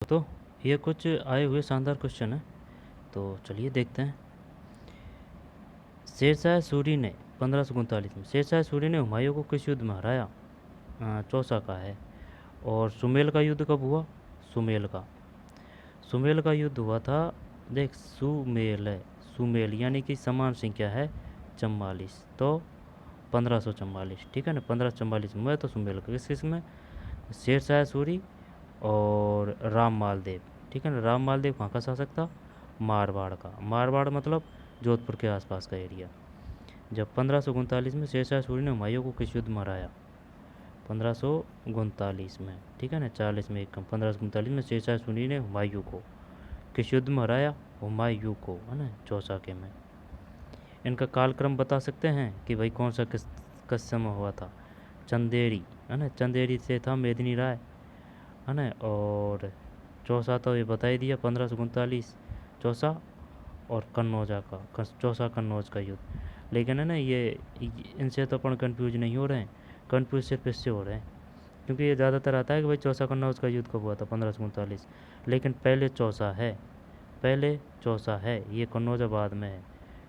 तो ये कुछ आए हुए शानदार क्वेश्चन है, तो चलिए देखते हैं। शेरशाह सूरी ने 1539 में शेरशाह सूरी ने हुमायूं को किस युद्ध में हराया? चौसा का है। और सुमेल का युद्ध कब हुआ? सुमेल का युद्ध हुआ था, देख सुमेल है, सुमेल यानी कि समान संख्या है 44, तो 1544, ठीक है ना, 1544 में तो सुमेल का किस में? शेरशाह सूरी और राम मालदेव, ठीक है ना। राम मालदेव कहाँ का शासक था? मारवाड़ का। मारवाड़ मतलब जोधपुर के आसपास का एरिया। जब 1539 में शेरशाह सूरी ने हुमायूं को किस युद्ध में हराया? 1539 में, ठीक है ना, 40 में एक कम। 1539 में शेरशाह सूरी ने हुमायूं को किस युद्ध में हराया? हुमायूं को, है ना, चौसा के में। इनका कालक्रम बता सकते हैं कि भाई कौन सा किस समय हुआ था? चंदेरी, है ना, चंदेरी से था मेदिनी राय, है ना। और चौसा तो ये बता ही दिया, 1539 चौसा और कन्नौजा का, चौसा कन्नौज का युद्ध। लेकिन है ना, ये इनसे तो अपन कंफ्यूज नहीं हो रहे हैं, कंफ्यूज सिर्फ इससे हो रहे हैं क्योंकि ये ज़्यादातर आता है कि भाई चौसा कन्नौज का युद्ध कब हुआ था? 1539। लेकिन पहले चौसा है, पहले चौसा है, ये कन्नौजा बाद में है,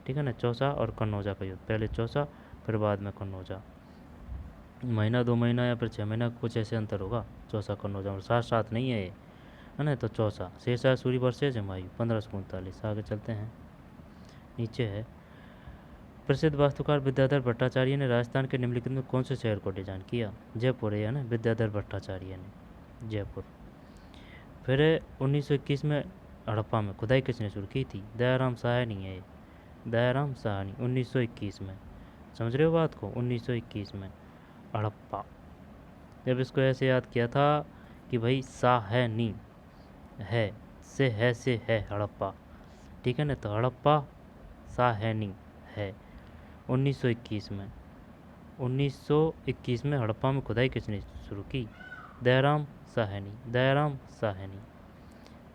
ठीक है ना। चौसा और कन्नौजा का युद्ध, पहले चौसा फिर बाद में कन्नौजा। महीना 2 महीना या फिर 6 महीना कुछ ऐसे अंतर होगा चौसा कन्नौजा, और साथ साथ नहीं है ये, है ना। तो चौसा शेरशाह सूरी वर्सेज हुमायूं 1539। आगे चलते हैं, नीचे है। प्रसिद्ध वास्तुकार विद्याधर भट्टाचार्य ने राजस्थान के निम्नलिखित में कौन से शहर को डिजाइन किया? जयपुर है ना, विद्याधर भट्टाचार्य ने, जयपुर। फिर 1921 में हड़प्पा में खुदाई किसने शुरू की थी? दयाराम साहनी है, दयाराम साहनी, 1921 में। समझ रहे हो बात को? 1921 में हड़प्पा। जब इसको ऐसे याद किया था कि भाई साहनी है, से है हड़प्पा, ठीक है ना। तो हड़प्पा साहनी है 1921 में। 1921 में हड़प्पा में खुदाई किसने शुरू की? दयाराम साहनी, दयाराम साहनी।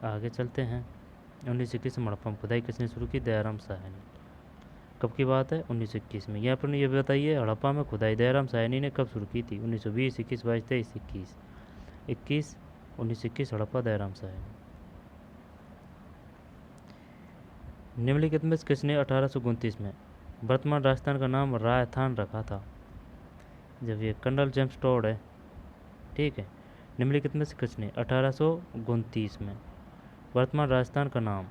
आगे चलते हैं, 1921 में हड़प्पा में खुदाई किसने शुरू की? दयाराम साहनी। कब की बात है? 1921 में। यहाँ पर ये बताइए, हड़प्पा में खुदाई दयाराम साहनी ने कब शुरू की थी? 1920, 21, 22, 23, 21, 1921 हड़प्पा दयाराम साहनी। निम्नलिखित में किसने 1829 में वर्तमान राजस्थान का नाम राजस्थान रखा था? जब ये कर्नल जेम्स टॉड है, ठीक है। निम्नलिखित में से किसने 1829 में वर्तमान राजस्थान का नाम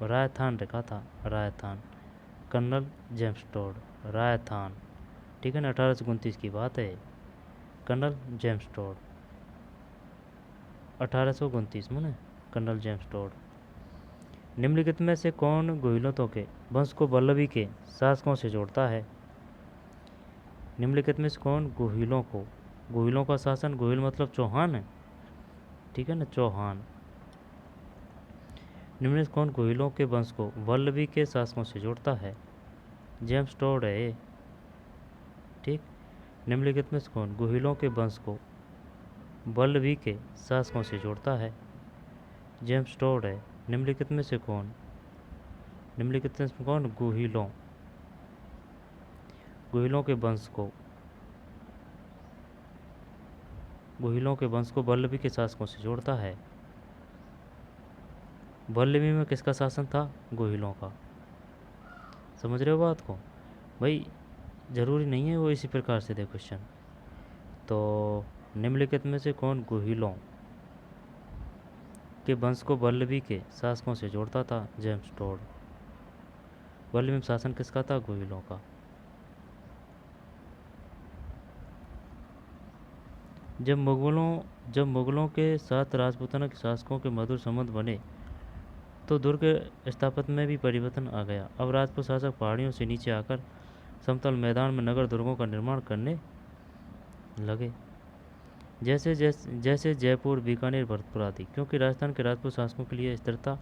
राजस्थान रखा था? Rajasthan, colonel James Tod, Rajasthan, ठीक है ना। 1829 की बात है, कर्नल जेम्स टॉड, 1829 में ना, कर्नल जेम्स टॉड। निम्नलिखित में से कौन गोहिलों के वंश को वल्लभी के शासकों से जोड़ता है? निम्नलिखित में से कौन गोहिलों का शासन, गोहिल मतलब चौहान है, ठीक है ना, चौहान। निम्न से कौन गोहिलों के वंश को वल्लभी के शासकों से जोड़ता है? जेम्स टॉड है, ठीक। निम्नलिखित में से कौन गोहिलों के वंश को वल्लभी के शासकों से जोड़ता है? जेम्स टॉड है। निम्नलिखित में से कौन गोहिलों के वंश को वल्लभी के शासकों से जोड़ता है? वल्लभी में किसका शासन था? गोहिलों का। समझ रहे हो बात को? भाई ज़रूरी नहीं है वो इसी प्रकार से दे क्वेश्चन। तो निम्नलिखित में से कौन गोहिलों के वंश को वल्लभी के शासकों से जोड़ता था? James Tod. वल्लभी में शासन किसका था? गोहिलों का। जब मुगलों के साथ राजपूताना के शासकों के मधुर संबंध बने तो दुर्ग स्थापत्य में भी परिवर्तन आ गया। अब राजपूत शासक पहाड़ियों से नीचे आकर समतल मैदान में नगर दुर्गों का निर्माण करने लगे, जैसे जयपुर, बीकानेर, भरतपुर आदि, क्योंकि राजस्थान के राजपूत शासकों के लिए स्थिरता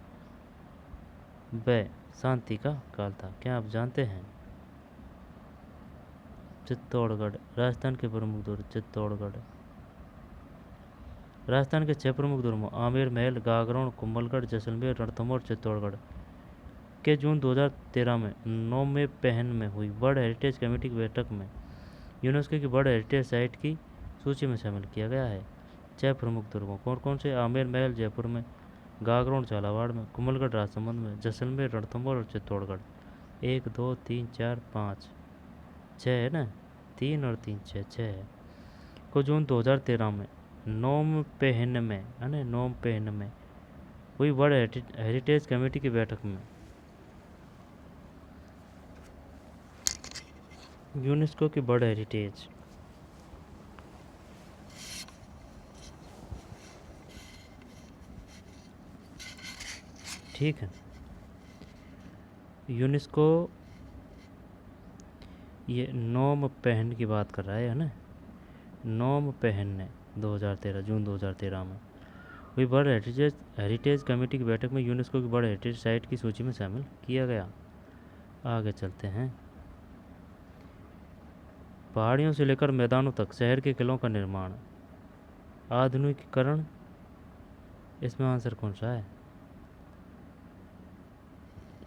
व शांति का काल था। क्या आप जानते हैं? चित्तौड़गढ़, राजस्थान के प्रमुख दुर्ग चित्तौड़गढ़। राजस्थान के 6 प्रमुख दुर्गों आमेर, महल, गागरोन, कुंभलगढ़, जैसलमेर, रणथंभौर, चित्तौड़गढ़ के जून 2013 में नौवें पहन में हुई वर्ल्ड हेरिटेज कमेटी की बैठक में यूनेस्को की वर्ल्ड हेरिटेज साइट की सूची में शामिल किया गया है। छह प्रमुख दुर्गों कौन कौन से? आमेर महल जयपुर में, गागरोन झालावाड़ में, कुमलगढ़ राजसमंद में, जैसलमेर रणथंभौर और चित्तौड़गढ़। 1 2 3 4 5 6 है ना, 3 और 3 6 6 है। को जून 2013 में नोम पेहन में है ना, नोम पेहन में हुई वर्ल्ड हेरिटेज कमेटी की बैठक में यूनेस्को की वर्ल्ड हेरिटेज ठीक है। यूनेस्को ये नोम पेहन की बात कर रहा है ना, नोम पेहन ने 2013 जून 2013 में हुई वर्ल्ड हेरिटेज कमेटी की बैठक में यूनेस्को की वर्ल्ड हेरिटेज साइट की सूची में शामिल किया गया। आगे चलते हैं। पहाड़ियों से लेकर मैदानों तक शहर के किलों का निर्माण, आधुनिकीकरण, इसमें आंसर कौन सा है?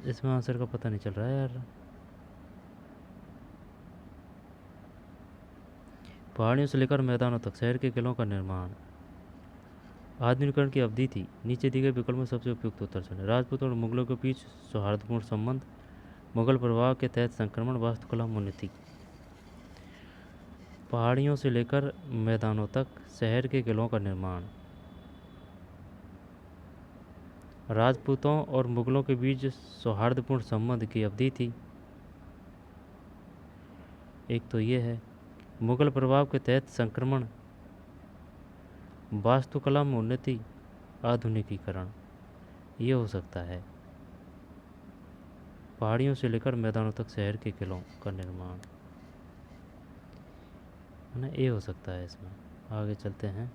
इसमें आंसर का पता नहीं चल रहा है यार। पहाड़ियों से लेकर मैदानों तक शहर के किलों का निर्माण, आधुनिकीकरण की अवधि थी। नीचे दिए गए विकल्प में सबसे उपयुक्त उत्तर चुनें। राजपूतों और मुगलों के बीच सौहार्दपूर्ण संबंध, मुगल प्रभाव के तहत संक्रमण, वास्तुकला, उन्नति। पहाड़ियों से लेकर मैदानों तक शहर के किलों का निर्माण, राजपूतों और मुगलों के बीच सौहार्दपूर्ण संबंध की अवधि थी। एक तो ये है, मुगल प्रभाव के तहत संक्रमण, वास्तुकला में उन्नति, आधुनिकीकरण, ये हो सकता है। पहाड़ियों से लेकर मैदानों तक शहर के किलों का निर्माण है ना, ये हो सकता है इसमें। आगे चलते हैं।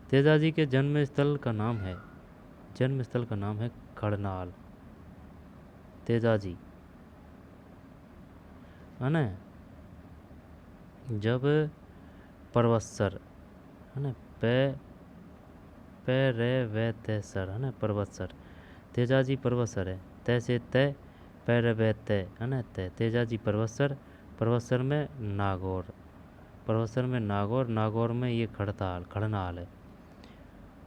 तेजाजी के जन्म स्थल का नाम है, जन्म स्थल का नाम है खड़नाल। तेजाजी है ना, जब परवत्सर है ना, पे पे रे वे तैसर है ना, परवत्सर, तेजाजी परवत्सर है, तय से तय, पै रे वे तय है ना, तय, तेजाजी परवत्सर, परवत्सर में नागौर, परवत्सर में नागौर, नागौर में ये खड़ताल खड़नाल है।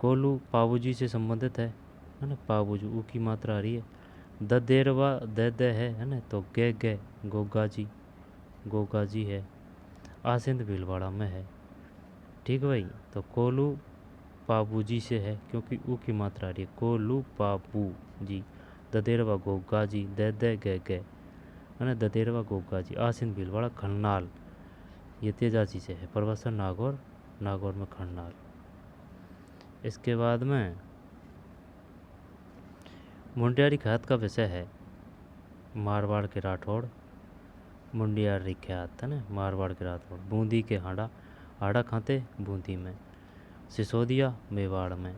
कोलू पाबूजी से संबंधित है ना, पाबूजी ऊ की मात्रा आ रही है। देरवा दे है ना, तो गे गे गोगाजी, गोगाजी है। आसिंद भीलवाड़ा में है। ठीक भाई, तो कोलू पाबूजी से है क्योंकि ऊ की मात्रा आ रही है, कोलू पाबू जी, ददेरवा गोगा जी, दे गे गे है ना, ददेरवा गोगा जी। आसिन भीलवाड़ा खन्नाल, ये तेजाजी से है। परवसन नागौर, नागौर में खन्नाल। इसके बाद में मुंडियारी ख्यात का विषय है मारवाड़ के राठौड़, मुंडियारी ख्यात है ना, मारवाड़ के राठौड़। बूंदी के हाड़ा, हाड़ा खाते बूंदी में। सिसोदिया मेवाड़ में।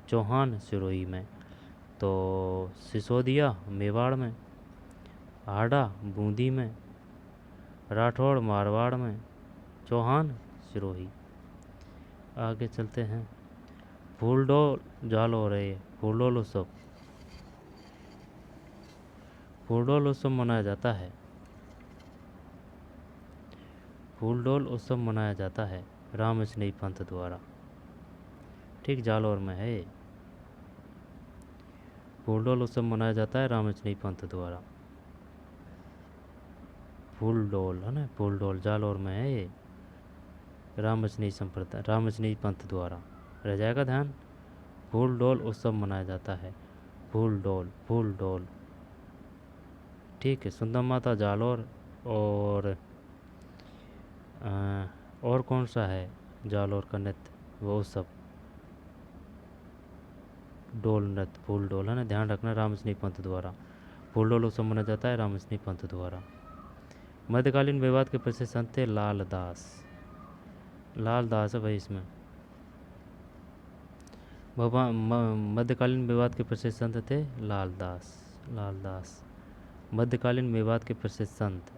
चौहान सिरोही में, तो सिसोदिया मेवाड़ में, हाड़ा बूंदी में, राठौड़ मारवाड़ में, चौहान सिरोही। आगे चलते हैं। फूलडोल जाल हो रही है, फूलडोल उत्सव, फूलडोल उत्सव मनाया जाता है, फूलडोल उत्सव मनाया जाता है राम स्नेही पंथ द्वारा। ठीक, जालौर में है ये। फूलडोल उत्सव मनाया जाता है राम स्नेही पंथ द्वारा। फूलडोल है ना, फूलडोल जालौर में है ये, राम स्नेही संप्रदाय, राम स्नेही पंथ द्वारा। रह जाएगा ध्यान, फूलडोल उत्सव मनाया जाता है, फूलडोल, फूलडोल। ठीक है, सुंदर माता जालौर। और कौन सा है जालौर का नृत्य, वो उत्सव, डोल नृत्य, फूल डोल है ना, ध्यान रखना, राम स्नेही पंथ द्वारा। फूल डोल उत्सव मनाया जाता है राम स्नेही पंथ द्वारा। मध्यकालीन विवाद के प्रसिद्ध संत थे लाल दास, लाल दास है भाई इसमें। मध्यकालीन विवाद के प्रसिद्ध संत थे लाल दास, लाल दास। मध्यकालीन मेवात के प्रसिद्ध संत,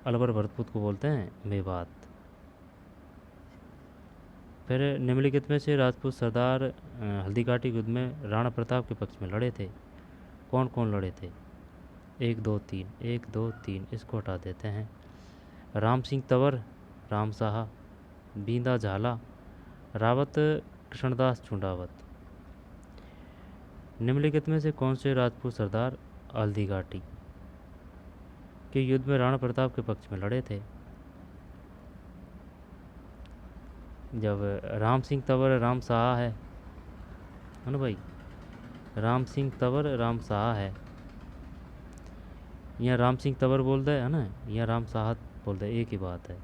अलवर भरतपुर को बोलते हैं मेवात। फिर निम्नलिखित में से राजपूत सरदार हल्दीघाटी युद्ध में राणा प्रताप के पक्ष में लड़े थे, कौन कौन लड़े थे? 1 2 3, 1 2 3, इसको हटा देते हैं। राम सिंह तंवर, राम साहा, बींदा झाला, रावत कृष्णदास चुंडावत। निम्नलिखित में से कौन से राजपूत सरदार हल्दी घाटी के युद्ध में राणा प्रताप के पक्ष में लड़े थे? जब राम सिंह तंवर राम साहा है ना भाई, राम सिंह तंवर राम साहा है, या राम सिंह तंवर बोल दे है ना, या राम साहा बोल दे, एक ही बात है।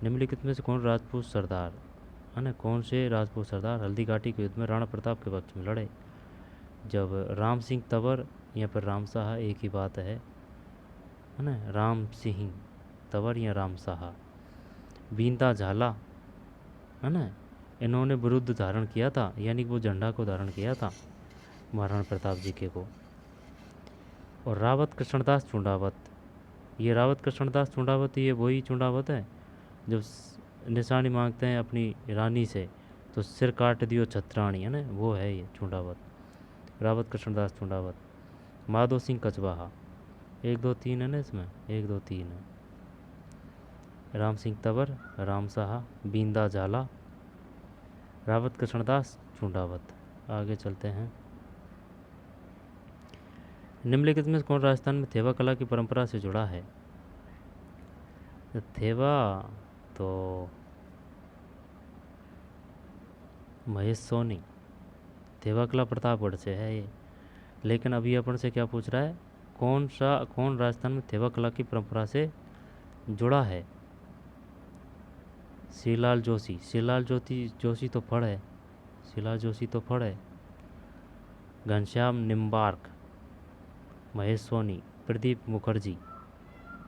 निम्नलिखित में से कौन राजपूत सरदार है ना, कौन से राजपूत सरदार हल्दी घाटी के युद्ध में राणा प्रताप के पक्ष में लड़े? जब राम सिंह तंवर या फिर राम साहा, एक ही बात है ना, राम सिंह तंवर या राम साहा। बींदा झाला है ना, इन्होंने विरुद्ध धारण किया था, यानी कि वो झंडा को धारण किया था महाराणा प्रताप जी के को। और रावत कृष्णदास चुंडावत, ये रावत कृष्णदास चुंडावत, ये वही चुंडावत है जब निशानी मांगते हैं अपनी रानी से तो सिर काट दियो छत्राणी, है ना, वो है ये चुंडावत, रावत कृष्णदास चुंडावत। माधो सिंह कचवाहा, 1 2 3 है ना इसमें, 1 2 3 है। राम सिंह तंवर, राम साहा, बींदा झाला, रावत कृष्णदास चुंडावत। आगे चलते हैं। निम्नलिखित में कौन राजस्थान में थेवा कला की परंपरा से जुड़ा है? थेवा तो महेश सोनी, थेवा कला प्रतापगढ़ से है ये। लेकिन अभी अपन से क्या पूछ रहा है, कौन राजस्थान में थेवा कला की परंपरा से जुड़ा है? श्रीलाल जोशी, श्रीलाल जोशी तो फड़ है, श्रीलाल जोशी तो फड़ है। घनश्याम निम्बार्क, महेश सोनी, प्रदीप मुखर्जी।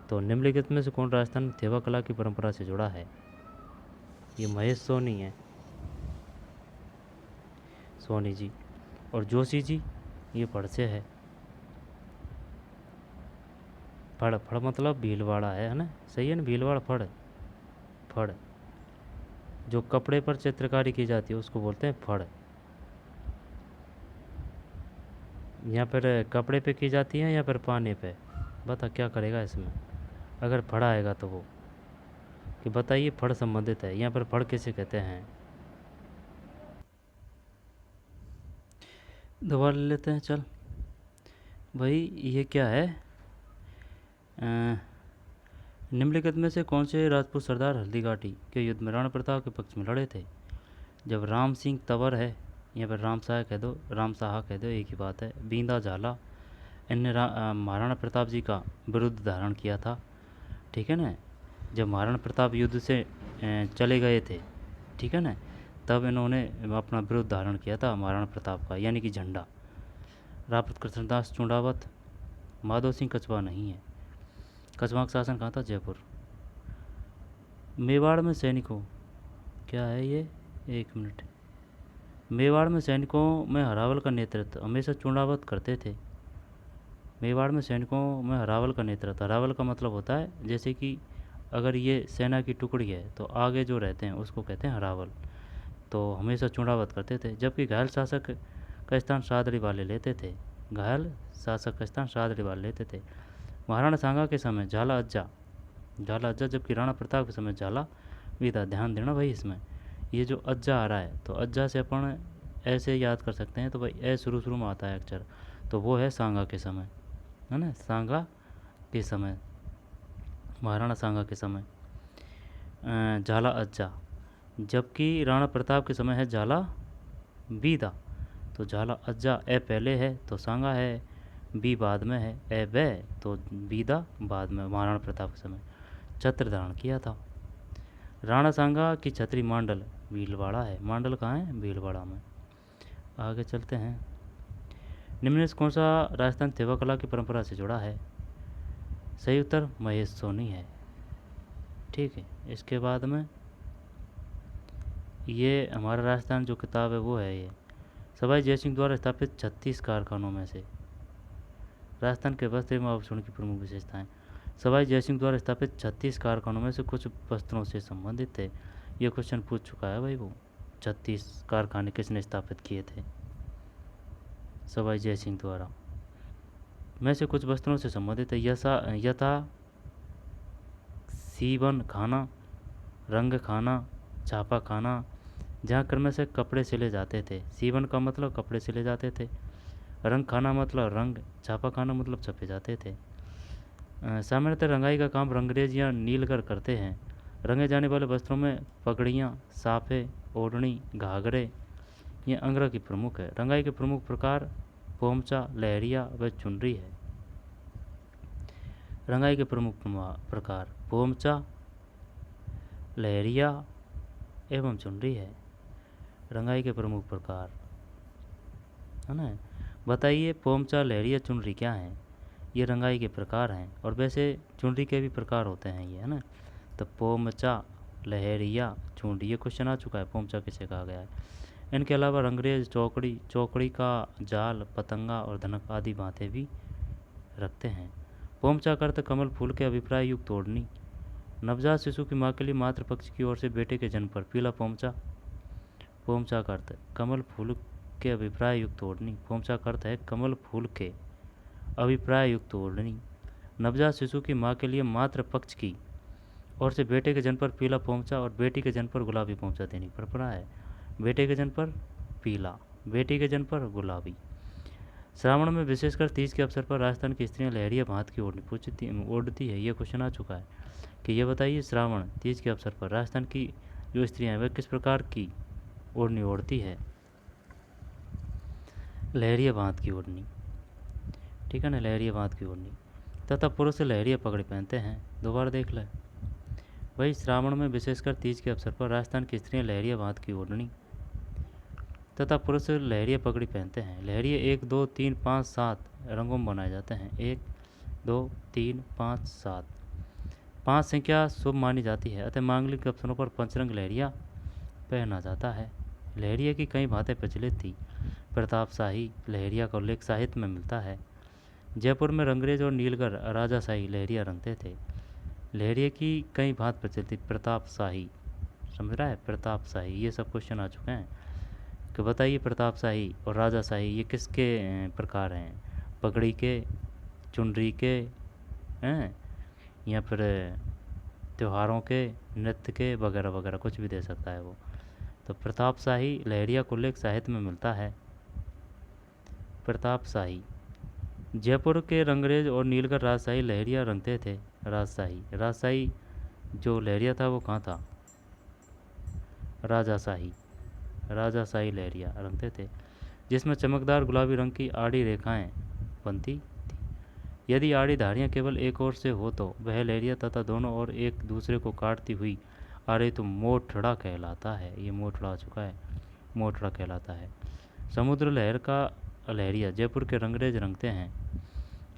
तो निम्नलिखित में से कौन राजस्थान में थेवा कला की परंपरा से जुड़ा है? ये महेश सोनी है, सोनी जी। और जोशी जी ये फड़ से है, फड़ फड़ मतलब भीलवाड़ा है ना, सही है ना, भीलवाड़ा फड़, फड़ जो कपड़े पर चित्रकारी की जाती है उसको बोलते हैं फड़। यहाँ पर कपड़े पे की जाती है या फिर पाने पे? बता क्या करेगा इसमें अगर फड़ आएगा तो वो, कि बताइए फड़ संबंधित है, यहाँ पर फड़ किसे कहते हैं? दोबारा ले लेते हैं, चल भाई। ये क्या है, निम्नलिखित में से कौन से राजपूत सरदार हल्दी घाटी के युद्ध में राणा प्रताप के पक्ष में लड़े थे? जब राम सिंह तंवर है या फिर राम साहा कह दो, राम साहा कह दो, एक ही बात है। बींदा झाला, इनने महाराणा प्रताप जी का विरुद्ध धारण किया था, ठीक है ना, जब महाराणा प्रताप युद्ध से चले गए थे, ठीक है ना, तब इन्होंने अपना विरुद्ध धारण किया था महाराणा प्रताप का, यानी कि झंडा। रावत कृष्णदास चुंडावत, माधो सिंह कछवा नहीं है। कछवा का शासन कहाँ था? जयपुर। मेवाड़ में सैनिकों, क्या है ये, 1 मिनट। मेवाड़ में सैनिकों में हरावल का नेतृत्व हमेशा चुंडावत करते थे। मेवाड़ में सैनिकों में हरावल का नेतृत्व, हरावल का मतलब होता है जैसे कि अगर ये सेना की टुकड़ी है तो आगे जो रहते हैं उसको कहते हैं हरावल, तो हमेशा चुंडावत करते थे। जबकि घायल शासक का स्थान शादरी वाले लेते थे, घायल शासक का स्थान शादरी वाले लेते थे। महाराणा सांगा के समय झाला अज्जा, झाला अज्जा, जबकि राणा प्रताप के समय झाला भी था। ध्यान देना भाई इसमें, ये जो अज्जा आ रहा है तो अज्जा से अपन ऐसे याद कर सकते हैं, तो भाई ए शुरू में आता है अक्षर, तो वो है सांगा के समय, है ना, सांगा के समय, महाराणा सांगा के समय झाला अज्जा। जबकि राणा प्रताप के समय है झाला बीदा, तो झाला अज्जा ए पहले है तो सांगा है, बी बाद में है, ए बे तो बीदा बाद में। महाराणा प्रताप के समय छत्र धारण किया था। राणा सांगा की छत्री मांडल भीलवाड़ा है, मांडल कहाँ है? भीलवाड़ा में। आगे चलते हैं। निम्न में से कौन सा राजस्थान थेवा कला की परंपरा से जुड़ा है? सही उत्तर महेश सोनी है, ठीक है। इसके बाद में ये हमारा राजस्थान जो किताब है वो है ये सवाई जयसिंह द्वारा स्थापित 36 कारखानों में से। राजस्थान के वस्त्र एवं आभूषण की प्रमुख विशेषताएं। सवाई जयसिंह द्वारा स्थापित 36 कारखानों में से कुछ वस्त्रों से संबंधित थे। ये क्वेश्चन पूछ चुका है भाई, वो 36 कारखाने किसने स्थापित किए थे? सवाई जयसिंह द्वारा में से कुछ वस्त्रों से संबंधित है। यथा सीवन खाना, रंग खाना, छापा खाना, जहाँ क्रम से कपड़े सिले जाते थे। सीवन का मतलब कपड़े सिले जाते थे। रंग खाना मतलब रंग, छापा खाना मतलब छपे जाते थे। सामान्यतः रंगाई का काम रंगरेज या नीलकर करते हैं। रंगे जाने वाले वस्त्रों में पगड़ियाँ, साफे, ओढ़नी, घाघरे ये अंग्र की प्रमुख है। रंगाई के प्रमुख प्रकार पोमचा, लहरिया व चुनरी है। रंगाई के प्रमुख प्रकार पोमचा, लहरिया एवं चुनरी है। रंगाई के प्रमुख प्रकार है ना। बताइए पोमचा, लहरिया, चुनरी क्या है? ये रंगाई के प्रकार हैं। और वैसे चुनरी के भी प्रकार होते हैं ये, है ना। तो पोमचा, लहरिया, चुनरी, ये क्वेश्चन आ चुका है। पोमचा किसे कहा गया है? इनके अलावा रंगरेज चौकड़ी, चौकड़ी का जाल, पतंगा और धनक आदि बातें भी रखते हैं। पोमचा का अर्थ कमल फूल के अभिप्राय युक्त ओढ़नी। नवजात शिशु की माँ के लिए मातृ पक्ष की ओर से बेटे के जन्म पर पीला पोमचा। पोमचा का अर्थ कमल फूल के अभिप्राय युक्त ओढ़नी। पोमचा का अर्थ है कमल फूल के अभिप्राय युक्त ओढ़नी। नवजात शिशु की माँ के लिए मातृ पक्ष की और से बेटे के जन्म पर पीला पोमचा और बेटी के जन्म पर गुलाबी पोमचा देनी परंपरा है। बेटे के जन्म पर पीला, बेटी के जन्म पर गुलाबी। श्रावण में विशेषकर तीज के अवसर पर राजस्थान की स्त्रियां लहरिया भात की ओढ़ती है। ये क्वेश्चन आ चुका है कि ये बताइए श्रावण तीज के अवसर पर राजस्थान की जो स्त्रियां हैं वह किस प्रकार की ओढ़नी ओढ़ती है? लहरिया भात की ओढ़नी, ठीक है ना, लहरिया भात की ओढ़नी। तथा पुरुष लहरिया पगड़ी पहनते हैं। दोबारा देख लें, वही श्रावण में विशेषकर तीज के अवसर पर राजस्थान की स्त्रियां लहरिया भात की ओढ़नी तथा पुरुष लहरिया पगड़ी पहनते हैं। लहरिया 1, 2, 3, 5, 7 रंगों में बनाए जाते हैं। 1, 2, 3, 5, 7। 5 संख्या शुभ मानी जाती है अतः मांगलिक अवसरों पर पंचरंग लहरिया पहना जाता है। लहरिया की कई बातें प्रचलित थी। प्रतापशाही लहरिया का उल्लेख साहित्य में मिलता है। जयपुर में रंगरेज और नीलगर राजाशाही लहरिया रंगते थे। लहरिया की कई बात प्रचलित थी। प्रतापशाही, समझ रहा है, प्रतापशाही। ये सब क्वेश्चन आ चुके हैं कि बताइए प्रतापशाही और राजाशाही ये किसके प्रकार हैं? पगड़ी के, चुनरी के हैं, या फिर त्योहारों के, नृत्य के, वगैरह वगैरह, कुछ भी दे सकता है वो। तो प्रतापशाही लहरिया का उल्लेख साहित्य में मिलता है। प्रतापशाही। जयपुर के रंगरेज और नीलकर राजशाही लहरिया रंगते थे। राजशाही जो लहरिया था वो कहाँ था? राजाशाही लहरिया रंगते थे, जिसमें चमकदार गुलाबी रंग की आड़ी रेखाएं बनती थी। यदि आड़ी धारियां केवल एक ओर से हो तो वह लहरिया तथा दोनों ओर एक दूसरे को काटती हुई आ रही तो मोठड़ा कहलाता है। ये मोठड़ा आ चुका है, मोठड़ा कहलाता है। समुद्र लहर का लहरिया जयपुर के रंगरेज रंगते हैं।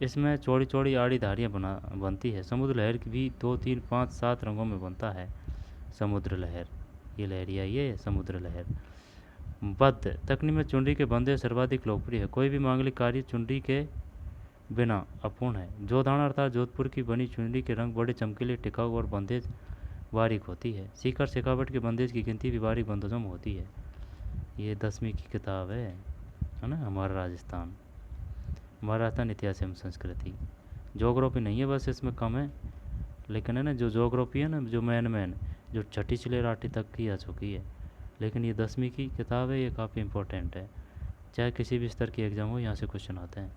इसमें चौड़ी चौड़ी आड़ी धारियाँ बनती है। समुद्र लहर भी 2, 3, 5, 7 रंगों में बनता है। समुद्र लहर, ये लहरिया, ये समुद्र लहर। बद्ध तकनीक में चुनरी के बंदेज सर्वाधिक लोकप्रिय है। कोई भी मांगलिक कार्य चुनरी के बिना अपूर्ण है। जोधाना अर्थात जोधपुर की बनी चुनरी के रंग बड़े चमकीले, टिकाऊ और बंदेज बारीक होती है। सीकर शेखावट के बंदेज की गिनती भी बारीक बंदेजों में होती है। ये 10वीं की किताब है ना। हमारा राजस्थान इतिहास एवं संस्कृति। जोग्राफी नहीं है बस इसमें कम है, लेकिन है ना जो जोग्राफी है ना, जो मेन जो छठी से लेकर 8वीं तक की आ चुकी है, लेकिन ये 10वीं की किताब है, ये काफ़ी इंपॉर्टेंट है। चाहे किसी भी स्तर की एग्ज़ाम हो, यहाँ से क्वेश्चन आते हैं।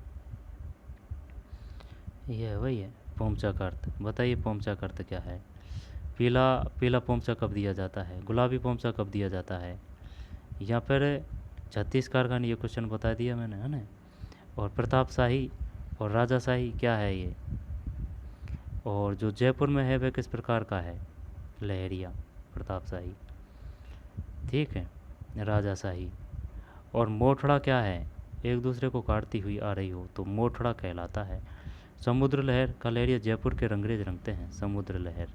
ये है वही है पोमचा का अर्थ। बताइए पोमचा का अर्थ क्या है? पीला पोमचा कब दिया जाता है? गुलाबी पोमचा कब दिया जाता है? या फिर छत्तीसगढ़ का ये क्वेश्चन बता दिया मैंने, है ना। और प्रतापशाही और राजाशाही क्या है ये? और जो जयपुर में है वह किस प्रकार का है? लहरिया, प्रतापशाही, ठीक है, राजाशाही। और मोठड़ा क्या है? एक दूसरे को काटती हुई आ रही हो तो मोठड़ा कहलाता है। समुद्र लहर का लहरिया जयपुर के रंगरेज रंगते हैं। समुद्र लहर,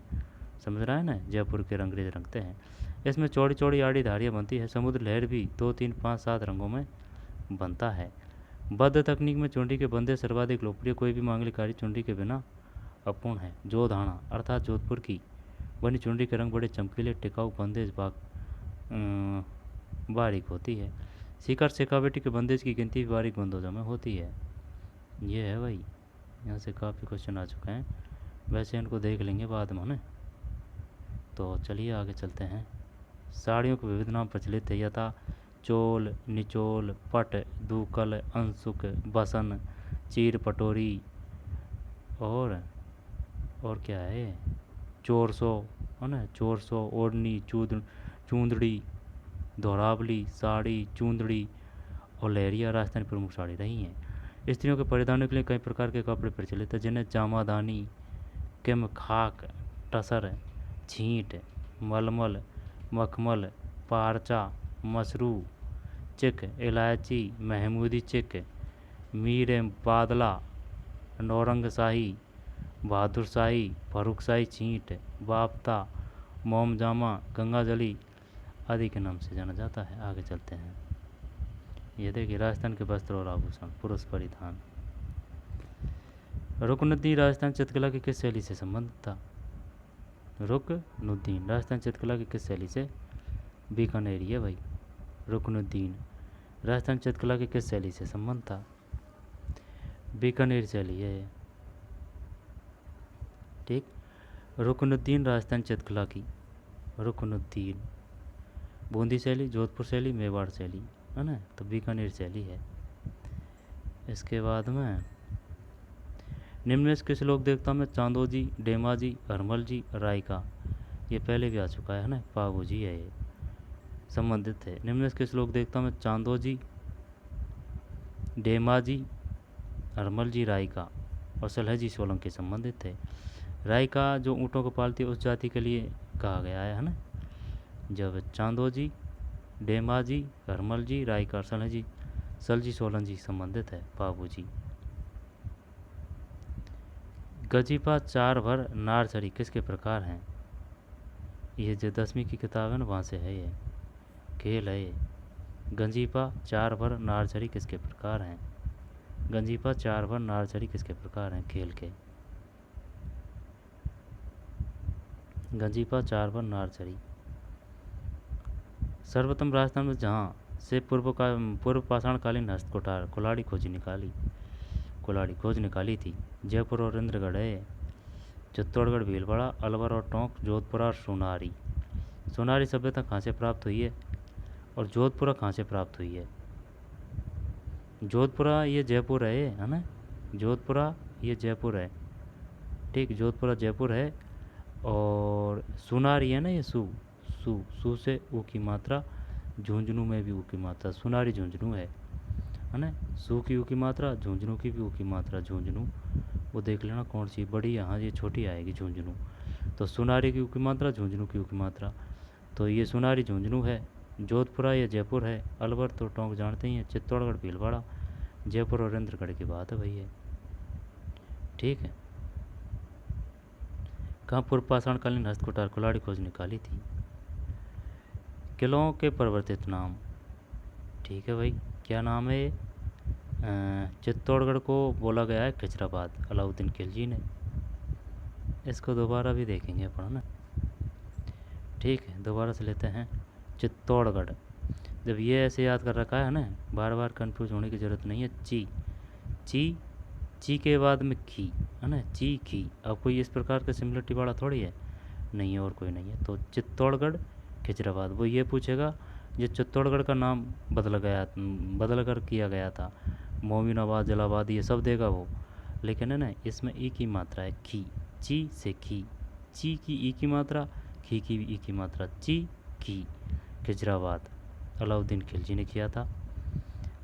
समझ रहा है ना, जयपुर के रंगरेज रंगते हैं। इसमें चौड़ी चौड़ी आड़ी धारियाँ बनती है। समुद्र लहर भी 2, 3, 5, 7 रंगों में बनता है। बद्ध तकनीक में चुनरी के बंदे सर्वाधिक लोकप्रिय। कोई भी मांगलिक कार्य चुनरी के बिना अपूर्ण है। जोधाना अर्थात जोधपुर की बनी चुनरी के रंग बड़े चमकीले, टिकाऊ, बंदेज बारीक होती है। सीकर शेखावटी के बंदेज की गिनती भी बारीक बंदेजों में होती है। ये है भाई, यहाँ से काफ़ी क्वेश्चन आ चुके हैं। वैसे इनको देख लेंगे बाद में ना, तो चलिए आगे चलते हैं। साड़ियों के विविध नाम प्रचलित है, यथा चोल, निचोल, पट, दूकल, अंशुक, बसन, चीर पटोरी और क्या है, चोरसो, है ना, चोरसो, ओढ़नी, चूंदड़ी, दोहरावली, साड़ी, चूंदड़ी और लहरिया राजस्थानी प्रमुख साड़ी रही हैं। स्त्रियों के परिधानों के लिए कई प्रकार के कपड़े प्रचलित हैं, जिन्हें जामादानी, किम खाक, टसर, छींट, मलमल, मखमल, पारचा, मसरू, चिक, इलायची, महमूदी चिक, मीर बादला, नौरंग शाही, बहादुर शाही, फरूख शाही छींट, बाप्ता, मोमजामा, गंगा जली आदि के नाम से जाना जाता है। आगे चलते हैं। ये देखिए राजस्थान के वस्त्र और आभूषण पुरुष परिधान। रुकनुद्दीन राजस्थान चित्रकला की किस शैली से संबंधित था? रुकनुद्दीन राजस्थान चित्रकला की किस शैली से? बीकानेरी है भाई। रुकनुद्दीन राजस्थान चित्रकला की किस शैली से संबंध था? बीकानेर शैली है। ठीक। रुकनुद्दीन राजस्थान चित्रकला की, रुकनुद्दीन बूंदी शैली, जोधपुर शैली, मेवाड़ शैली, है ना, तो बीकानेर शैली है। इसके बाद में निम्न में किस लोक देवता में चांदोजी, डेमाजी, हरमल जी, रायका, ये पहले भी आ चुका है ना, पागो जी है, ये संबंधित है। निम्न में किस लोक देवता में चांदोजी, डेमाजी, हरमल जी, रायका और सलहजी सोलंकी संबंधित है। रायका जो ऊँटों को पालती है उस जाति के लिए कहा गया है ना। जब चांदोजी, डेमाजी, हरमल जी, रायका और सलजी सोलंकी संबंधित है, बाबू जी। गजीपा, चार भर, नारचरी किसके प्रकार हैं? ये जो 10वीं की किताब है ना वहाँ से है, ये खेल है ये। गंजीपा, चार भर, नारचरी किसके प्रकार हैं? गंजीपा, चार भर, नारचरी किसके प्रकार हैं? खेल के। गंजीपा, चार भर, नारचरी। सर्वप्रथम राजस्थान में जहाँ से पूर्व पाषाणकालीन हस्तकुठार कुल्हाड़ी खोज निकाली थी, जयपुर और इंद्रगढ़ है। चित्तौड़गढ़, भीलवाड़ा, अलवर और टोंक, जोधपुर और सोनारी। सोनारी सभ्यता कहाँ से प्राप्त हुई है और जोधपुरा कहाँ से प्राप्त हुई है? जोधपुरा ये जयपुर है ना, जोधपुरा ये जयपुर है। ठीक, जोधपुरा जयपुर है। और सोनारी है ना, ये सू से ऊ की मात्रा, झुंझुनू में भी ऊ की मात्रा, सोनारी झुंझुनू है ना। सू की ऊ की मात्रा, झुंझुनू की भी ऊ की मात्रा, झुंझुनू वो देख लेना कौन सी बड़ी, यहाँ ये छोटी आएगी झुंझुनू। तो सोनारी की ऊ की मात्रा, झुंझुनू की ऊ की मात्रा, तो ये सोनारी झुंझुनू है। जोधपुरा ये जयपुर है। अलवर तो टोंक जानते ही हैं। चित्तौड़गढ़, भीलवाड़ा, जयपुर और इंद्रगढ़ की बात है भैया। ठीक है। कहाँ पूर्व पाषाणकालीन हस्तकुठार कुल्हाड़ी खोज निकाली थी? किलों के परिवर्तित नाम। ठीक है भाई, क्या नाम है? चित्तौड़गढ़ को बोला गया है खिजराबाद, अलाउद्दीन खिलजी ने। इसको दोबारा भी देखेंगे अपन ना। ठीक है, दोबारा से लेते हैं। चित्तौड़गढ़, जब ये ऐसे याद कर रखा है ना, बार बार कंफ्यूज होने की ज़रूरत नहीं है। ची के बाद में खी, है ना, ची खी। अब कोई इस प्रकार का सिमिलरिटी वाला थोड़ी है, नहीं है और कोई नहीं है। तो चित्तौड़गढ़, खिजराबाद। वो ये पूछेगा ये चित्तौड़गढ़ का नाम बदल कर किया गया था, मोमिनाबाद, जलाबाद, ये सब देगा वो, लेकिन है ना इसमें ई की मात्रा है, खी। ची से खी, ची की ई की मात्रा, खी की ई की मात्रा, ची खी, खिजराबाद, अलाउद्दीन खिलजी ने किया था।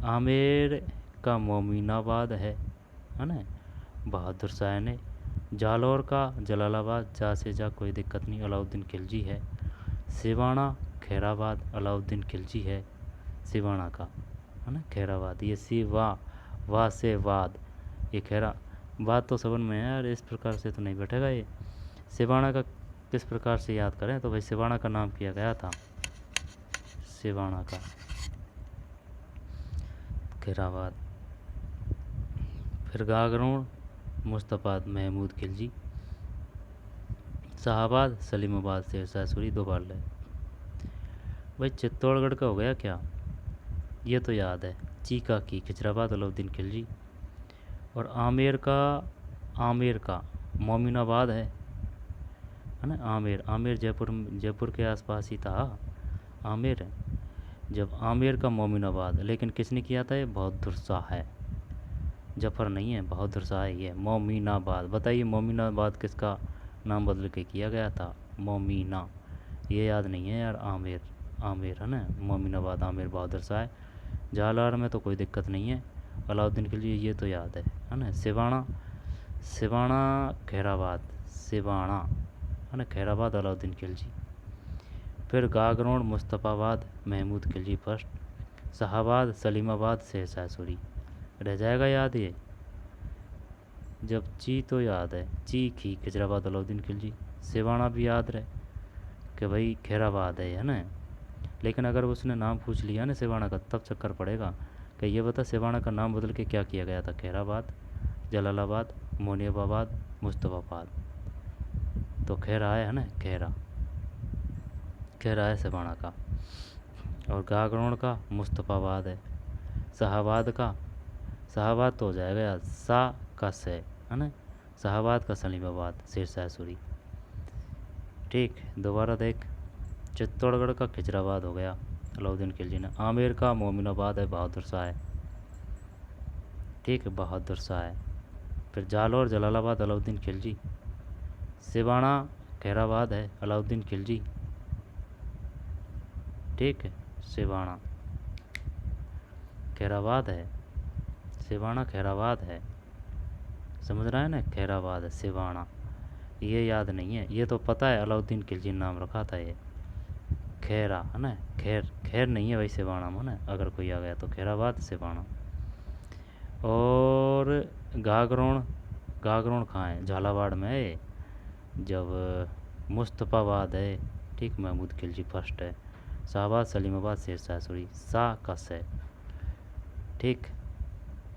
आमेर का मोमिनाबाद है ना, बहादुर शाह ने। जालौर का जलालाबाद, जा से जा कोई दिक्कत नहीं, अलाउद्दीन खिलजी है। सिवाना, खैराबाद, अलाउद्दीन खिलजी है सिवाना का, है ना, खैराबाद। ये वाह से वाद, ये खैरा बात तो समझ में है यार, इस प्रकार से तो नहीं बैठेगा ये। सिवाना का किस प्रकार से याद करें, तो भाई सिवाना का नाम किया गया था, सिवाना का, खैराबाद। फिर गागरोन, मुस्तफ़ाबाद, महमूद खिलजी। शाहबाद, सलीमाबाद, शेरशाह सूरी, दो बार ले। भाई चित्तौड़गढ़ का हो गया क्या, ये तो याद है, चीका की, खिजराबाद, अलाउद्दीन खिलजी। और आमेर का मोमिनाबाद है है ना। आमेर, आमेर जयपुर, जयपुर के आसपास ही था आमेर। जब आमेर का मोमिनाबाद, लेकिन किसने किया था? ये बहादुर शाह है, जफर नहीं है, बहादुर शाह है ये। मोमिनाबाद, बताइए मोमिनाबाद किसका नाम बदल के किया गया था? मोमिना, ये याद नहीं है यार। आमेर, आमेर है ना, मोमिनाबाद आमेर बहादुर शाह है। जालार में तो कोई दिक्कत नहीं है, अलाउद्दीन खिलजी ये तो याद है ना। सिवाना, सिवाना खैराबाद, सिवाना है ना, खैराबाद अलाउद्दीन खिलजी। फिर गागरोन मुस्तफ़ाबाद महमूद खिलजी फर्स्ट। शाहाबाद सलीमाबाद शेरशाह सूरी। रह जाएगा याद ये? जब ची तो याद है, ची खी खिजराबाद अलाउद्दीन खिलजी। सिवाना भी याद रहे कि भाई खैराबाद है ना। लेकिन अगर उसने नाम पूछ लिया ना सिवाना का, तब चक्कर पड़ेगा कि ये बता सिवाना का नाम बदल के क्या किया गया था? खैराबाद, जलालाबाद, मोनियाबाद, मुस्तफ़ाबाद। तो खैरा है ना, खैरा, खैरा है सिवाना का। और गागरोन का मुस्तफ़ाबाद है। शाहाबाद का, शाहाबाद तो हो जाएगा यार, सा का से है ना। शाहाबाद का सलीमाबाद शेरशाह सूरी। ठीक, दोबारा देख, चित्तौड़गढ़ का खिजराबाद हो गया अलाउद्दीन खिलजी ने। आमेर का मोमिनाबाद है, बहादुर शाह है। ठीक है, बहादुर शाह है। फिर जालौर जलालाबाद अलाउद्दीन खिलजी। सिवाना खैराबाद है, अलाउद्दीन खिलजी। ठीक है, सिवाना खैराबाद है, सिवाना खैराबाद है, समझ रहा है ना, खैराबाद है सिवाना। ये याद नहीं है, ये तो पता है अलाउद्दीन खिलजी नाम रखा था ये। खैरा है ना, खैर, खैर नहीं है भाई सिवाना में ना, अगर कोई आ गया तो खैराबाद सिवाना। और गागरोन, गागरोन कहाँ है? झालावाड़ में है। जब मुस्तफ़ाबाद है, ठीक, महमूद खिलजी फर्स्ट है। शाहबाद सलीमाबाद शेरशाह सूरी, सा का से। ठीक,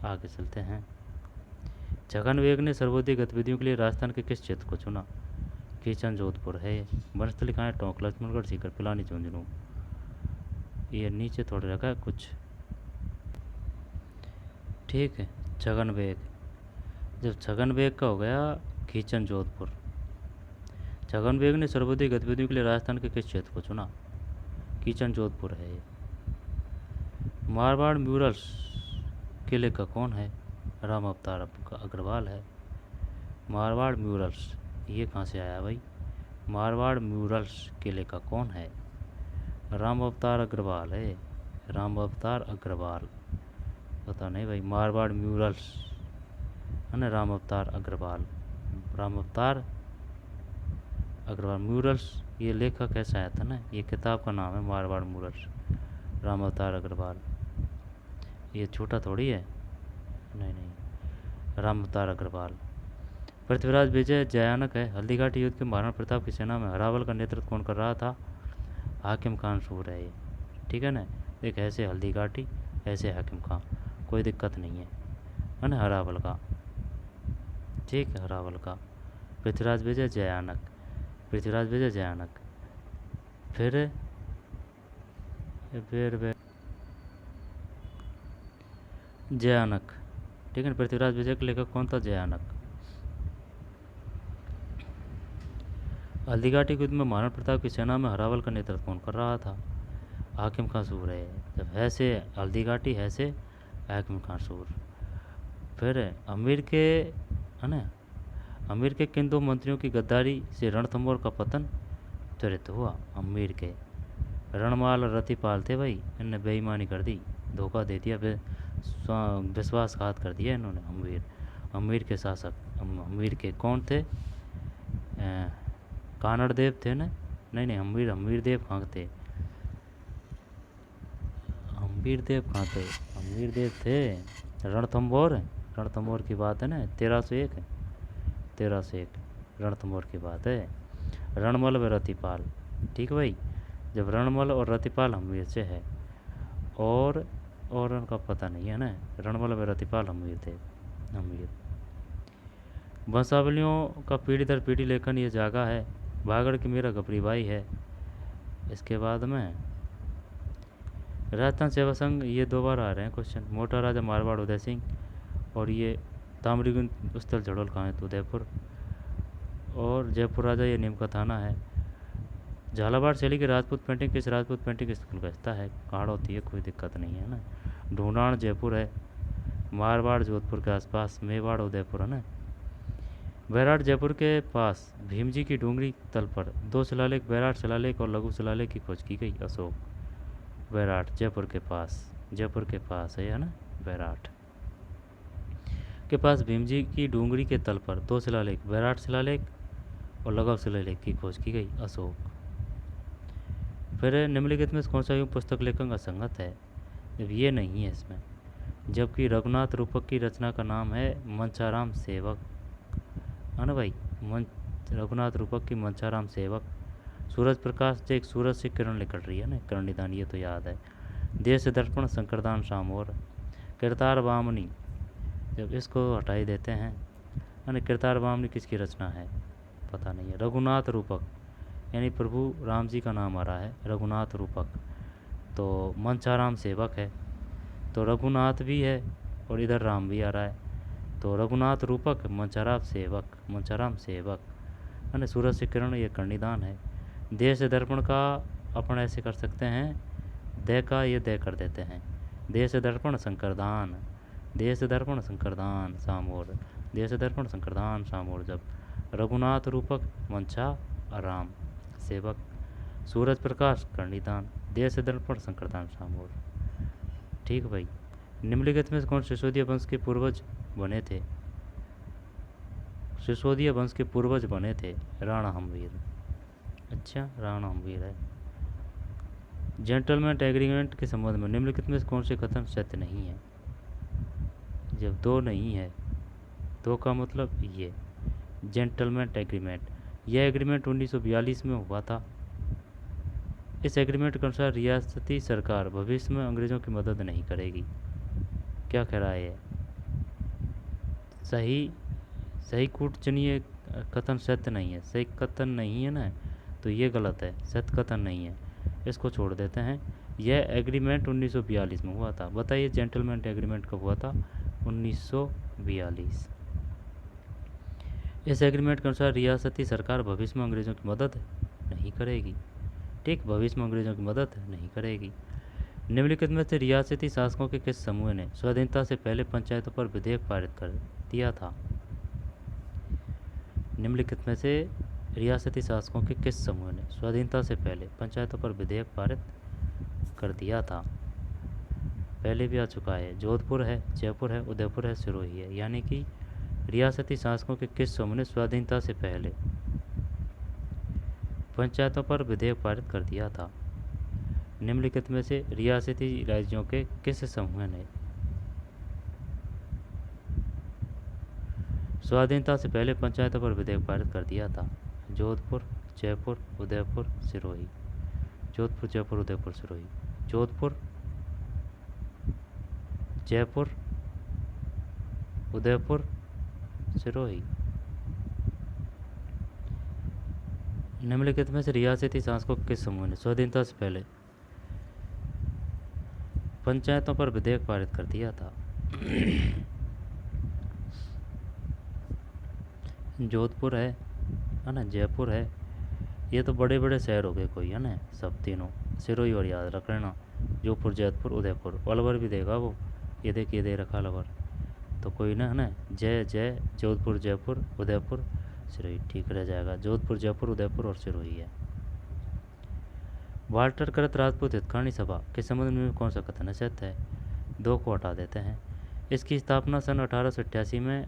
आगे चलते हैं। छगन वेग ने सर्वोदय गतिविधियों के लिए राजस्थान के किस क्षेत्र को चुना? किचन जोधपुर है। वनस्थली कहाँ है? टोंक, लक्ष्मणगढ़, सीकर, पिलानी, झुंझुनू। ये नीचे थोड़े रखा है कुछ। ठीक है, छगन वेग, जब छगन वेग का हो गया खींचन जोधपुर। छगन वेग ने सर्वोदय गतिविधियों के लिए राजस्थान के किस क्षेत्र को चुना? किचन जोधपुर है ये। मारवाड़ म्यूरल्स के लेखक कौन है? राम अवतार अग्रवाल है। मारवाड़ म्यूरल्स, ये कहाँ से आया भाई? मारवाड़ म्यूरल्स के लेखक कौन है? राम अवतार अग्रवाल है, राम अवतार अग्रवाल। पता नहीं भाई, मारवाड़ म्यूरल्स है ना, राम अवतार अग्रवाल, राम अवतार अग्रवाल। म्यूरल्स ये लेखक ऐसा आया था ना, ये किताब का नाम है मारवाड़ म्यूरल्स, राम अवतार अग्रवाल। ये छोटा थोड़ी है, नहीं नहीं, राम अवतार अग्रवाल। पृथ्वीराज विजय जयानक है। हल्दीघाटी युद्ध के महाराणा प्रताप की सेना में हरावल का नेतृत्व कौन कर रहा था? हाकिम खान सूर है ये। ठीक है ना, एक ऐसे हल्दीघाटी, ऐसे हाकिम खान, कोई दिक्कत नहीं है ना, हरावल का। ठीक है, हरावल का। पृथ्वीराज विजय जयानक, पृथ्वीराज विजय जयानक। फिर जयानक। ठीक है, पृथ्वीराज विजय के लेखक कौन था? जयानक। हल्दीघाटी युद्ध में महाराणा प्रताप की सेना में हरावल का नेतृत्व कौन कर रहा था? हाकिम खान सूर है। जब है से हल्दीघाटी, है से हाकिम खान सूर। फिर अमीर के, है ना, अमीर के किन दो मंत्रियों की गद्दारी से रणथंभौर का पतन त्वरित हुआ? अमीर के रणमाल और रतिपाल थे भाई, इनने बेईमानी कर दी, धोखा दे दिया, विश्वासघात कर दिया इन्होंने। अमीर, अमीर के शासक, अमीर के कौन थे? कानड़ देव थे ना, नहीं नहीं, अमीर, अमीर देव कहाँ थे? अमीर देव कहाँ थे? अमीर देव थे रणथंभौर, रणथंभौर की बात है ना, 1301, 1301 रणथंभौर की बात है। रणमल व रतिपाल, ठीक भाई, जब रणमल और रतिपाल अमीर से है, और उनका पता नहीं है ना, रणमल व रतिपाल अमीर थे, अमीर। वंशावलियों का पीढ़ी दर पीढ़ी लेखन ये जागा है, भागड़ की मेरा घपरी भाई है। इसके बाद में राजस्थान सेवा संघ, ये दो बार आ रहे हैं क्वेश्चन। मोटा राजा मारवाड़ उदय सिंह, और ये ताम्रीगुंज स्थल झड़ोल कहाँ है? तो उदयपुर। और जयपुर राजा ये नीम का थाना है। झालावाड़ शैली की राजपूत पेंटिंग किस राजपूत पेंटिंग स्कूल का हिस्सा है? गाढ़ होती है, कोई दिक्कत नहीं है ना। ढूंढान जयपुर है। मारवाड़ जोधपुर के आसपास। मेवाड़ उदयपुर है ना। बैराट जयपुर के पास भीम जी की डूंगरी तल पर दो शिलालेख बैराट शिलालेख और लघु शिलालेख की खोज की गई। अशोक। बैराट जयपुर के पास है ना। बैराट के पास भीम जी की डूंगरी के तल पर दो शिलालेख बैराट शिलालेख और लघु शिलालेख की खोज की गई। अशोक। फिर निम्नलिखित में कौन सा यूँ पुस्तक लेखन असंगत है? जब ये नहीं है इसमें, जबकि रघुनाथ रूपक की रचना का नाम है मंचाराम सेवक, है ना भाई। रघुनाथ रूपक की मंचाराम सेवक। सूरज प्रकाश से एक सूरज से किरण निकल रही है ना, किरण निदान, ये तो याद है। देश दर्पण शंकरदान शामोर। किरतार बामनी, जब इसको हटाई देते हैं, है ना। किरतार बामनी किसकी रचना है? पता नहीं है। रघुनाथ रूपक यानी प्रभु राम जी का नाम आ रहा है, रघुनाथ रूपक। तो मंचाराम सेवक है, तो रघुनाथ भी है और इधर राम भी आ रहा है, तो रघुनाथ रूपक मंचाराम सेवक, है ना। सूरज से किरण ये कर्णिदान है। देश दर्पण का अपन ऐसे कर सकते हैं, दे का ये दे कर देते हैं। देश दर्पण शंकरदान, देश दर्पण शंकरदान सामोर, देश दर्पण शंकरदान सामोर। जब रघुनाथ रूपक मंचा राम सेवक, सूरज प्रकाश कर्णिदान, देश दर्पण शंकरदान सामोर। ठीक भाई। निम्नलिखित में कौन सिसोदिया वंश के पूर्वज बने थे? सिसोदिया वंश के पूर्वज बने थे राणा हम्वीर। अच्छा, राणा हम्वीर है। जेंटलमैन एग्रीमेंट के संबंध में निम्नलिखित में कौन से कथन सत्य नहीं है? जब दो नहीं है, दो का मतलब ये जेंटलमैन एग्रीमेंट, यह एग्रीमेंट 1942 में हुआ था। इस एग्रीमेंट के अनुसार रियासती सरकार भविष्य में अंग्रेज़ों की मदद नहीं करेगी। क्या कह रहा है? सही कूट चुनिए, कथन सत्य नहीं है, सही कथन नहीं है ना, तो ये गलत है, सत्य कथन नहीं है, इसको छोड़ देते हैं। यह एग्रीमेंट 1942 में हुआ था। बताइए जेंटलमैन एग्रीमेंट कब हुआ था? 1942। इस एग्रीमेंट के अनुसार रियासती सरकार भविष्य में अंग्रेज़ों की मदद नहीं करेगी। ठीक, भविष्य में अंग्रेज़ों की मदद नहीं करेगी। निम्नलिखित में से रियासती शासकों के किस समूह ने स्वाधीनता से पहले पंचायतों पर विधेयक पारित कर दिया था? निम्नलिखित में से रियासती शासकों के किस समूह ने स्वाधीनता से पहले पंचायतों पर विधेयक पारित कर दिया था? पहले भी आ चुका है। जोधपुर है, जयपुर है, उदयपुर है, सिरोही है। यानी कि रियासती शासकों के किस समूह ने स्वाधीनता से पहले पंचायतों पर विधेयक पारित कर दिया था? निम्नलिखित में से रियासती राज्यों के किस समूह ने स्वाधीनता से पहले पंचायतों पर विधेयक पारित कर दिया था? जोधपुर, जयपुर, उदयपुर, सिरोही। जोधपुर, जयपुर, उदयपुर, सिरोही। जोधपुर, जयपुर, उदयपुर, सिरोही। निम्नलिखित में से रियासती शासकों के समूह ने स्वाधीनता से पहले पंचायतों पर विधेयक पारित कर दिया था? जोधपुर है ना, जयपुर है, ये तो बड़े बड़े शहर हो गए कोई, है ना, सब तीनों। सिरोही और याद रख लेना, जोधपुर, जयपुर, उदयपुर। अलवर भी देगा वो, ये देखिए दे रखा अलवर, तो कोई ना, है ना। जय जोधपुर, जयपुर, उदयपुर, सिरोही। ठीक रह जाएगा, जोधपुर, जयपुर, उदयपुर और सिरोही है। वाल्टर कृत राजपूत हितकानी सभा के संबंध में कौन सा कथन सत्य है? दो को हटा देते हैं। इसकी स्थापना सन 1888 में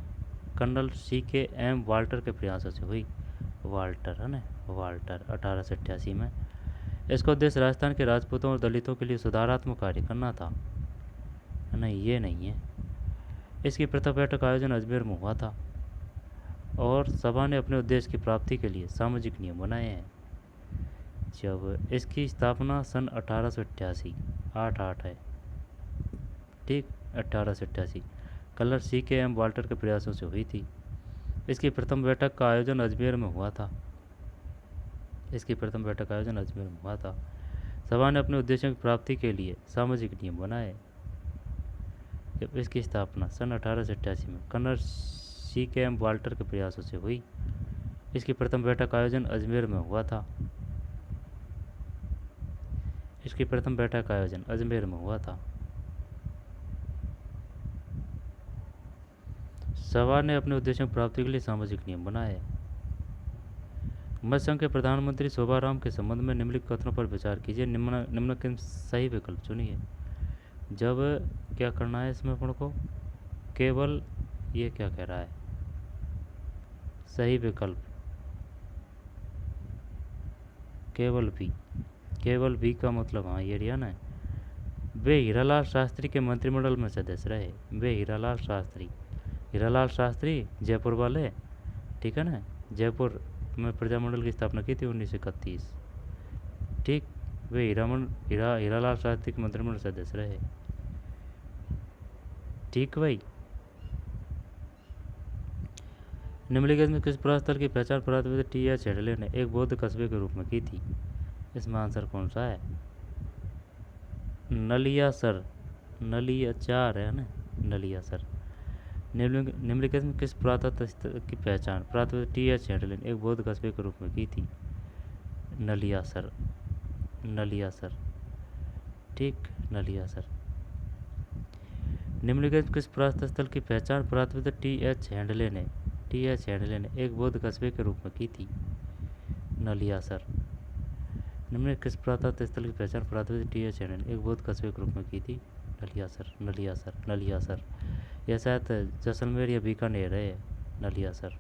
कर्नल CKM वाल्टर के प्रयासों से हुई। वाल्टर, है ना, वाल्टर, 1888 में। इसका उद्देश्य राजस्थान के राजपूतों और दलितों के लिए सुधारात्मक कार्य करना था, है ना। ये नहीं है। इसकी प्रथम बैठक आयोजन अजमेर में हुआ था और सभा ने अपने उद्देश्य की प्राप्ति के लिए सामाजिक नियम बनाए हैं। जब इसकी स्थापना सन 1888, 8 है, ठीक, 1888 कर्नल CKM वाल्टर के प्रयासों से हुई थी। इसकी प्रथम बैठक का आयोजन अजमेर में हुआ था। इसकी प्रथम बैठक आयोजन अजमेर में हुआ था। सभा ने अपने उद्देश्यों की प्राप्ति के लिए सामाजिक नियम बनाए। जब इसकी स्थापना सन 1888 में कर्नल CKM वाल्टर के प्रयासों से हुई। इसकी प्रथम बैठक का आयोजन अजमेर में हुआ था। इसकी प्रथम बैठक का आयोजन अजमेर में हुआ था। सभा ने अपने उद्देश्यों की प्राप्ति के लिए सामाजिक नियम बनाए। मध्य संघ के प्रधानमंत्री शोभाराम के संबंध में निम्नलिखित कथनों पर विचार कीजिए, निम्न के सही विकल्प चुनिए। जब क्या करना है इसमें अपन को, केवल ये क्या कह रहा है, सही विकल्प केवल भी, केवल भी का मतलब हाँ ये रिया ना, वे हीरालाल शास्त्री के मंत्रिमंडल में सदस्य रहे। वे हीरालाल शास्त्री जयपुर वाले, ठीक है ना, जयपुर में प्रजामंडल की स्थापना की थी 1931, ठीक। वे हीरालाल शास्त्री के मंत्रिमंडल सदस्य रहे, ठीक भाई। निम्नलिखित में किस प्रस्थल की पहचान पुरातत्वविद टी.एच. हेडले ने एक बौद्ध कस्बे के रूप में की थी? इसमें आंसर कौन सा है? नलियासर, नलियाचार है ना, नलियासर। निम्नलिखित में किस पुरातत्व स्थल की पहचान पुरातत्वविद टी.एच. हेडले ने एक बौद्ध कस्बे के रूप में की थी? नलियासर, नलियासर, ठीक, नलियासर। निम्नलिखित किस पुरातत्व स्थल की पहचान पुरातत्वविद टी.एच. हेडले ने एक बौद्ध कस्बे के रूप में की थी? नलियासर। निम्नलिखित किस पुरातत्व स्थल की पहचान पुरातत्वविद टी.एच. हेडले ने एक बौद्ध कस्बे के रूप में की थी? नलियासर, नलियासर, नलियासर। यह शायद जैसलमेर या बीकानेर है, नलियासर।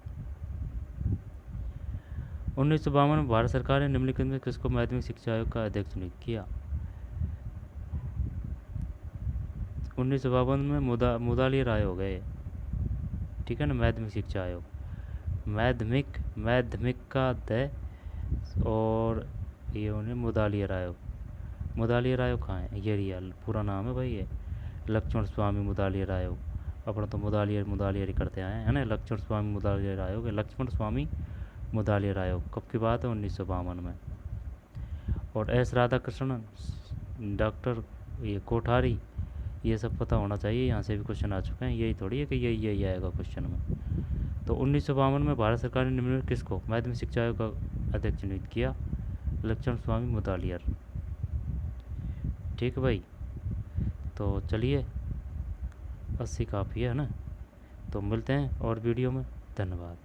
1952 में भारत सरकार ने निम्नलिखित में किसको माध्यमिक शिक्षा आयोग का अध्यक्ष नियुक्त किया? 1952 में मुदालियर आयोग है, ठीक है ना, माध्यमिक शिक्षा आयोग, माध्यमिक का द और ये उन्हें मुदालियर आयोग। मुदालियर आयोग कहाँ है? ये रियल पूरा नाम है भाई, ये लक्ष्मण स्वामी मुदालियर आयोग। अपना तो मुदालियर ही करते आए हैं ना, लक्ष्मण स्वामी मुदालियर आयोग है, लक्ष्मण स्वामी मुदालियर आयोग। कब की बात है? 1952 में। और एस राधाकृष्णन, डॉक्टर ये कोठारी, ये सब पता होना चाहिए, यहाँ से भी क्वेश्चन आ चुके हैं, यही थोड़ी है कि यही आएगा क्वेश्चन में। तो 1952 में भारत सरकार ने निम्नलिखित किसको माध्यमिक शिक्षा आयोग का अध्यक्ष नियुक्त किया? लक्ष्मण स्वामी मुदालियर, ठीक है भाई। तो चलिए 80 काफ़ी है ना, तो मिलते हैं और वीडियो में, धन्यवाद।